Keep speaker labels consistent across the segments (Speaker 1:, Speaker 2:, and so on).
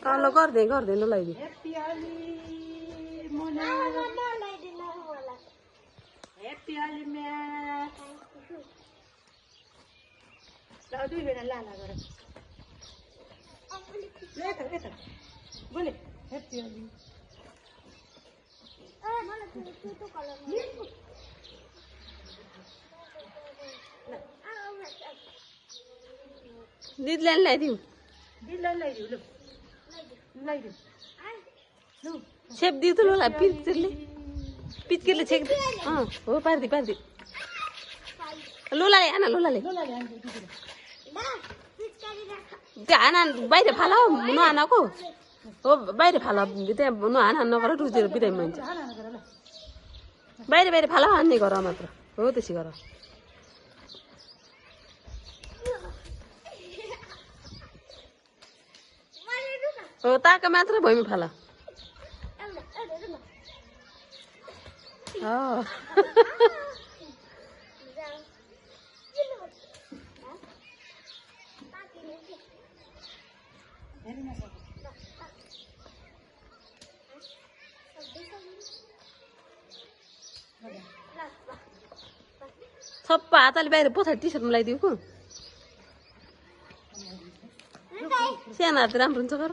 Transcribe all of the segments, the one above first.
Speaker 1: ल गर्दै ल लगाइदिए दिदीलाई लगाइदिउँ छेप दिउ त लोला पिच्केरले छेक हो पारिदिए लोलाले त्यो हाना बाहिर फाल नहानको हो बाहिर फाल त्यहाँ नहान नगर रुचेर बिरामी मान्छ बाहिर फाल हान्ने गर मात्र हो त्यसै गर हो ताका मात्र भइमी फाल सबै हातले बाहिर पछाडि टी सर्ट लगाइदिउ को सानो हात राम्रो हुन्छ गर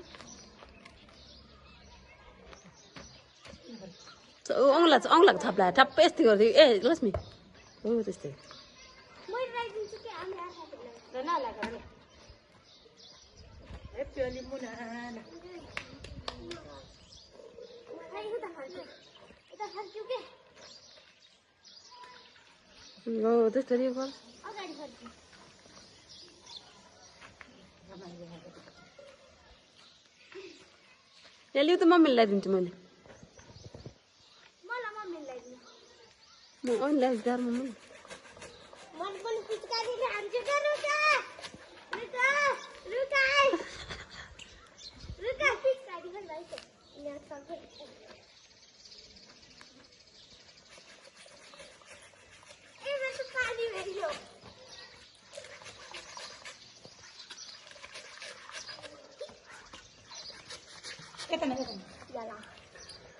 Speaker 1: औँलाको छाप्ला ठ्याप्पै यस्तै गरिदिउ ए लक्ष्मी हो त्यस्तै हो त्यसरी गर यहाँ लिउ त मम्मीले लगाइदिन्छु मैले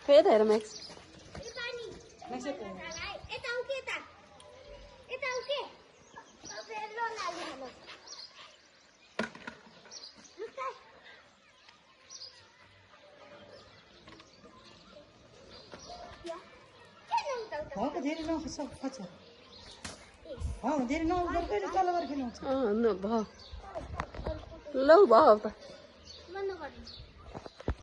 Speaker 1: फेरि हेर म्याक्स लौ भयो त